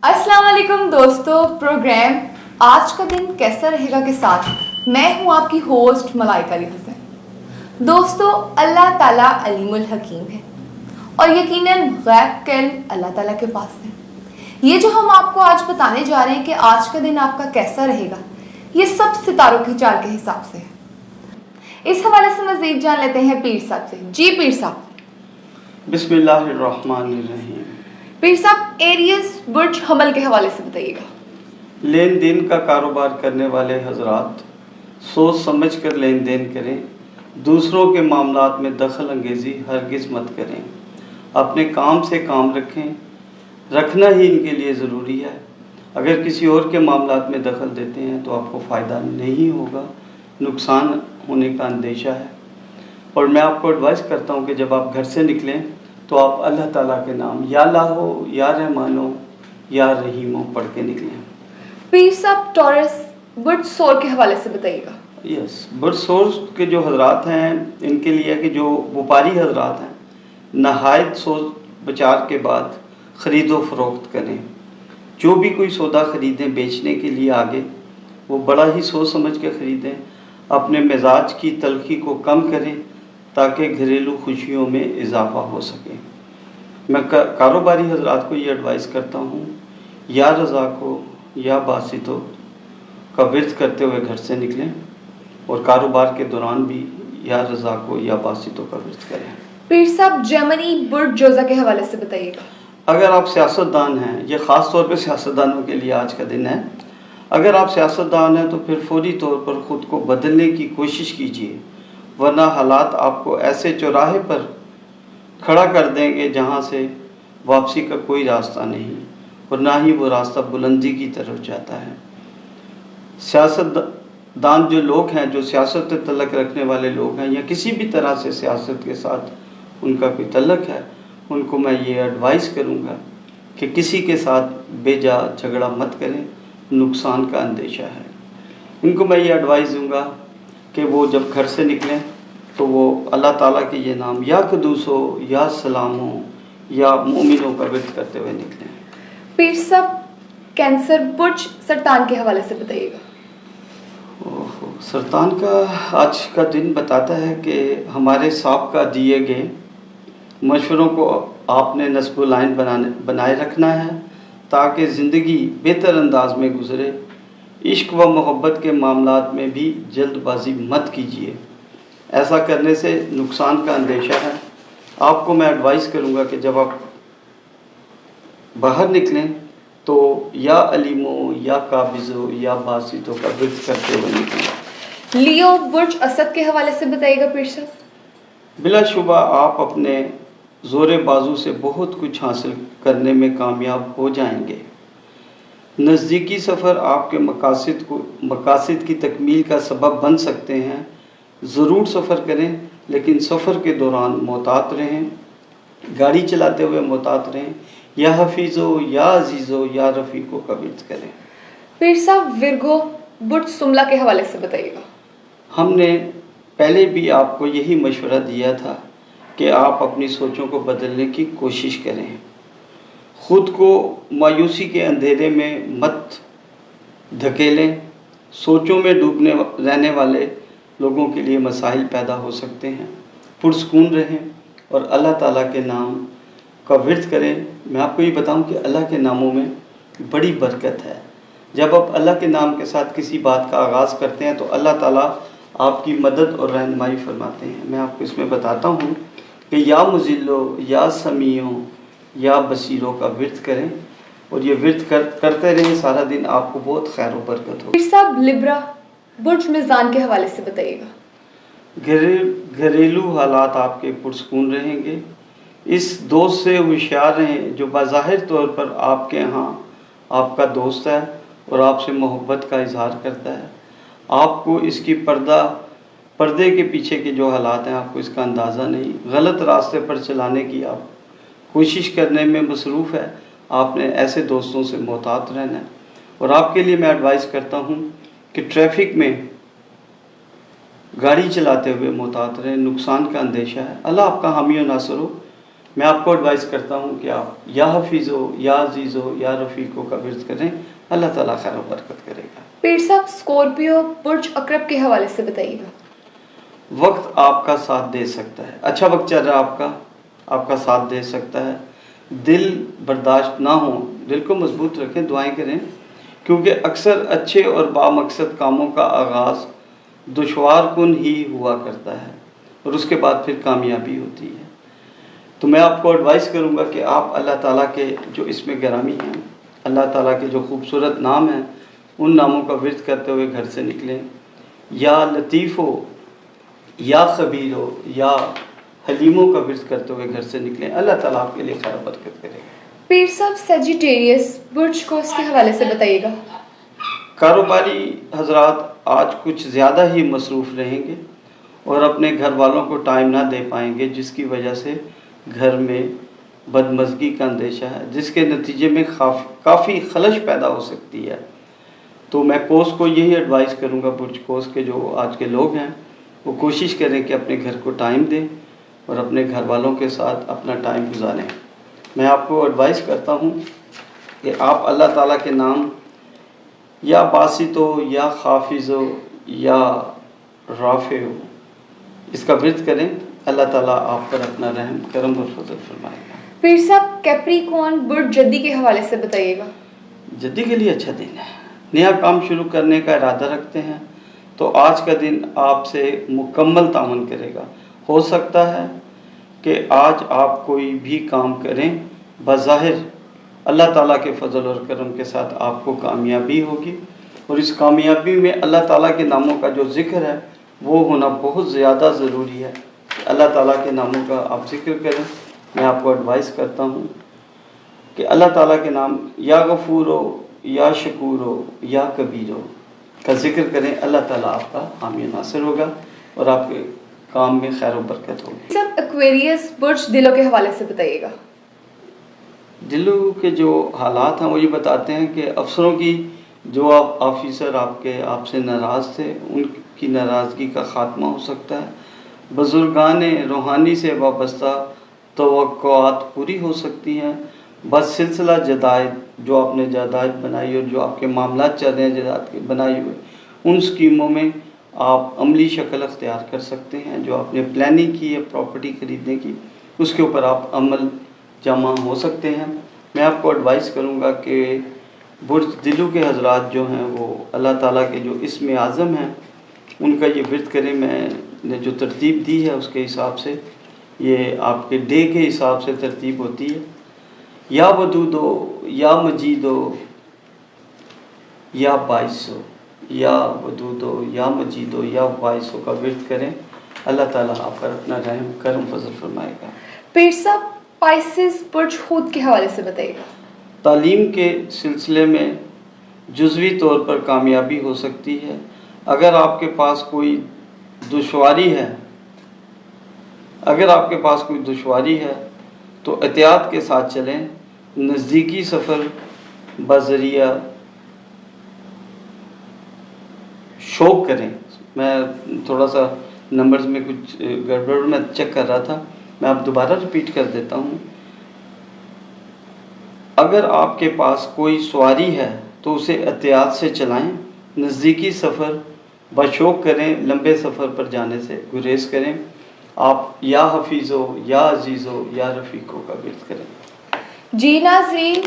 अस्सलाम वालेकुम दोस्तों, प्रोग्राम आज का दिन कैसा रहेगा के साथ मैं हूं आपकी होस्ट मलाइका अली हसन। दोस्तों, अल्लाह ताला अलीमुल हकीम है और यकीनन गैब का इल्म अल्लाह ताला के पास है। ये जो हम आपको आज बताने जा रहे हैं कि आज का दिन आपका कैसा रहेगा, ये सब सितारों की चाल के हिसाब से है। इस हवाले से मज़ीद जान लेते हैं पीर साहब से। जी पीर साहब। बिस्मिल्लाहिर्रहमानिर्रहीम। पीर साहब, एरियस बुर्ज हमल के हवाले से बताइएगा। लेन देन का कारोबार करने वाले हजरात सोच समझ कर लेन देन करें। दूसरों के मामलात में दखल अंगेज़ी हरगिज़ मत करें। अपने काम से काम रखना ही इनके लिए ज़रूरी है। अगर किसी और के मामलात में दखल देते हैं तो आपको फ़ायदा नहीं होगा, नुकसान होने का अंदेशा है। और मैं आपको एडवाइस करता हूँ कि जब आप घर से निकलें तो आप अल्लाह ताला के नाम या लाहो या रहमानो या रहीमो पढ़ के निकलें। पीर साहब, टॉरस बुर्ज सोर के हवाले से बताइएगा। यस, बुर्ज सोर के जो हजरात हैं इनके लिए कि जो व्यापारी हजरात हैं, नहायत सोच विचार के बाद ख़रीदो फरोख्त करें। जो भी कोई सौदा ख़रीदें बेचने के लिए आगे, वो बड़ा ही सोच समझ के ख़रीदें। अपने मिजाज की तलखी को कम करें ताकि घरेलू खुशियों में इजाफ़ा हो सके। मैं कारोबारी हजरात को ये एडवाइस करता हूँ, या रज़ा को या बासितो का विर्द करते हुए घर से निकलें और कारोबार के दौरान भी या रज़ा को या बासितो का विर्द करें। पीर साहब, जर्मनी बुर्ज जोज़ा के हवाले से बताइएगा। अगर आप सियासतदान हैं, ये ख़ास तौर पे सियासतदानों के लिए आज का दिन है। अगर आप सियासतदान हैं तो फिर फौरी तौर पर ख़ुद को बदलने की कोशिश कीजिए, वरना हालात आपको ऐसे चौराहे पर खड़ा कर देंगे जहां से वापसी का कोई रास्ता नहीं और ना ही वो रास्ता बुलंदी की तरफ जाता है। सियासतदान जो लोग हैं, जो सियासत से तल्लक रखने वाले लोग हैं या किसी भी तरह से सियासत के साथ उनका कोई तल्लक है, उनको मैं ये एडवाइस करूँगा कि किसी के साथ बेजा झगड़ा मत करें, नुकसान का अंदेशा है। इनको मैं ये एडवाइस दूँगा कि वो जब घर से निकलें तो वो अल्लाह ताला के ये नाम या क़ुद्दूस हो या सलाम हो या मोमिनों का विर्द करते हुए निकलें। पीर साहब, कैंसर बुर्ज सरतान के हवाले से बताइएगा। सरतान का आज का दिन बताता है कि हमारे साबका दिए गए मशवरों को आपने नस्ब लाइन बनाए रखना है ताकि ज़िंदगी बेहतर अंदाज में गुजरे। इश्क व मोहब्बत के मामलात में भी जल्दबाजी मत कीजिए, ऐसा करने से नुकसान का अंदेशा है। आपको मैं एडवाइस करूँगा कि जब आप बाहर निकलें तो या अलीमो या काबिज़ो या बासितो का विर्द करते हुए निकलें। लियो बुर्ज असद के हवाले से बताइएगा पीर साहब। बिलाशुबा आप अपने ज़ोर बाजू से बहुत कुछ हासिल करने में कामयाब हो जाएंगे। नज़दीकी सफ़र आपके मकासिद की तकमील का सबब बन सकते हैं। ज़रूर सफ़र करें, लेकिन सफ़र के दौरान मोहतात रहें। गाड़ी चलाते हुए मोहतात रहें। या हफीज़ो या अजीज़ो या रफ़ीक़ो का विर्द करें। पीर साहब, विरगो बुर्ज सुमला के हवाले से बताइएगा। हमने पहले भी आपको यही मशवरा दिया था कि आप अपनी सोचों को बदलने की कोशिश करें। ख़ुद को मायूसी के अंधेरे में मत धकेलें। सोचों में डूबने रहने वाले लोगों के लिए मसाइल पैदा हो सकते हैं। पुरसकून रहें और अल्लाह ताला के नाम का विर्द करें। मैं आपको ये बताऊं कि अल्लाह के नामों में बड़ी बरकत है। जब आप अल्लाह के नाम के साथ किसी बात का आगाज़ करते हैं तो अल्लाह ताला आपकी मदद और रहनुमाई फरमाते हैं। मैं आपको इसमें बताता हूँ कि या मुज़िल्लो या समीओ या बसीरों का विर्द करें और ये विर्द करते रहें, सारा दिन आपको बहुत खैर व बरकत हो। पीर साहब, लिब्रा बुर्ज मिज़ान के हवाले से बताइएगा। घरेलू हालात आपके पुरसकून रहेंगे। इस दोस्त से होशियार रहें जो बाज़ाहिर तौर पर आपके यहाँ आपका दोस्त है और आपसे मोहब्बत का इजहार करता है। आपको इसकी पर्दे के पीछे के जो हालात हैं आपको इसका अंदाज़ा नहीं। गलत रास्ते पर चलाने की आप कोशिश करने में मसरूफ़ है। आपने ऐसे दोस्तों से मोहतात रहना है। और आपके लिए मैं एडवाइस करता हूँ कि ट्रैफिक में गाड़ी चलाते हुए मोहतात रहें, नुकसान का अंदेशा है। अल्लाह आपका हामी व नासर हो। میں آپ کو ایڈوائز کرتا ہوں کہ آپ یا حفیظ ہو یا عزیز ہو یا رفیق ہو کا ورد کریں، اللہ تعالیٰ خیر و برکت کرے گا۔ پیر صاحب اسکورپیو برج اقرب کے حوالے سے بتائیے گا۔ وقت آپ کا ساتھ دے سکتا ہے، اچھا وقت چل رہا ہے آپ کا ساتھ دے سکتا ہے، دل برداشت نہ ہو، دل کو مضبوط رکھیں، دعائیں کریں، کیونکہ اکثر اچھے اور بامقصد کاموں کا آغاز دشوار کن ہی ہوا کرتا ہے اور اس کے بعد پھر کامیابی ہوتی ہے۔ تو میں آپ کو ایڈوائز کروں گا کہ آپ اللہ تعالیٰ کے جو اسم گرامی ہیں، اللہ تعالیٰ کے جو خوبصورت نام ہیں، ان ناموں کا ورد کرتے ہوئے گھر سے نکلیں، یا لطیف ہو یا خبیر ہو یا حلیموں کا ورد کرتے ہوئے گھر سے نکلیں، اللہ تعالیٰ آپ کے لیے خیر و برکت کرے گا۔ پیر صاحب سیجیٹیریس برج کو اس کے حوالے سے بتائیے گا۔ کاروباری حضرات آج کچھ زیادہ ہی مصروف رہیں گے اور اپنے گھر والوں کو ٹائم نہ دے پائیں گے، جس کی وجہ سے گھر میں بدمزگی کا اندیشہ ہے، جس کے نتیجے میں کافی خلش پیدا ہو سکتی ہے۔ تو میں کوس کو یہی ایڈوائز کروں گا، برج کوس کے جو آج کے لوگ ہیں وہ کوشش کریں کہ اپنے گھر کو ٹائم دیں اور اپنے گھر والوں کے ساتھ اپنا ٹائم گزاریں۔ میں آپ کو ایڈوائز کرتا ہوں کہ آپ اللہ تعالیٰ کے نام یا باسط ہو یا حافظ ہو یا رافع ہو، اس کا ورد کریں، اللہ تعالیٰ آپ پر اپنا رحم کرم اور فضل فرمائے گا۔ پیر صاحب کیپریکون برج جدی کے حوالے سے بتائیے گا۔ جدی کے لیے اچھا دن ہے، نیا کام شروع کرنے کا ارادہ رکھتے ہیں تو آج کا دن آپ سے مکمل تعاون کرے گا۔ ہو سکتا ہے کہ آج آپ کوئی بھی کام کریں، بظاہر اللہ تعالیٰ کے فضل اور کرم کے ساتھ آپ کو کامیابی ہوگی، اور اس کامیابی میں اللہ تعالیٰ کے ناموں کا جو ذکر ہے وہ ہونا بہت زیادہ ضروری ہے کہ اللہ تعالیٰ کے ناموں کا آپ ذکر کریں۔ میں آپ کو ایڈوائز کرتا ہوں کہ اللہ تعالیٰ کے نام یا غفور ہو یا شکور ہو یا کبیر ہو کا ذکر کریں، اللہ تعالیٰ آپ کا حامی ناصر ہوگا اور آپ کے کام میں خیر و برکت ہوگی۔ سب ایکویریس برج دلوں کے حوالے سے بتائیے گا۔ دلوں کے جو حالات ہیں وہ یہ بتاتے ہیں کہ افسروں کی جو آفیسر آپ سے ناراض تھے، ان کی ناراضگی کا خاتمہ ہو سکتا ہے، بزرگان روحانی سے وابستہ توقعات پوری ہو سکتی ہیں، بس سلسلہ جدائد جو آپ نے جائیداد بنائی اور جو آپ کے معاملات چل رہے ہیں جائیداد کے بنائی ہوئے، ان سکیموں میں آپ عملی شکل اختیار کر سکتے ہیں۔ جو آپ نے پلاننگ کی ہے پراپرٹی خریدنے کی، اس کے اوپر آپ عمل جمع ہو سکتے ہیں۔ میں آپ کو ایڈوائز کروں گا کہ برج دلو کے حضرات جو ہیں وہ اللہ تعالیٰ کے جو اسم اعظم ہیں ان کا یہ ورد کریں۔ میں نے جو ترتیب دی ہے اس کے حساب سے یہ آپ کے ڈے کے حساب سے ترتیب ہوتی ہے۔ یا ودود ہو یا مجید ہو یا باعث ہو، یا ودود ہو یا مجید ہو یا باعث ہو کا ورد کریں، اللہ تعالیٰ آپ پر اپنا رحم کرم فضل فرمائے گا۔ پیر صاحب پائسس برج حوت کے حوالے سے بتائیے گا۔ تعلیم کے سلسلے میں جزوی طور پر کامیابی ہو سکتی ہے۔ اگر آپ کے پاس کوئی دشواری ہے تو احتیاط کے ساتھ چلیں، نزدیکی سفر بذریعہ شوق کریں۔ میں تھوڑا سا نمبرز میں کچھ گڑبڑ میں چیک کر رہا تھا، میں اب دوبارہ ریپیٹ کر دیتا ہوں۔ اگر آپ کے پاس کوئی سواری ہے تو اسے احتیاط سے چلائیں، نزدیکی سفر بشوق کریں، لمبے سفر پر جانے سے گریز کریں۔ آپ یا حفیظ ہو یا عزیز ہو یا رفیق ہو کا ورد کریں۔ جی ناظرین،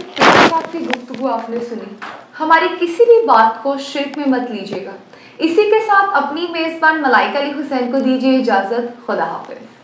آپ کی گفتگو آپ نے سنی، ہماری کسی بھی بات کو شرک میں مت لیجیے گا۔ اسی کے ساتھ اپنی میزبان ملائکہ علی حسین کو دیجیے اجازت، خدا حافظ۔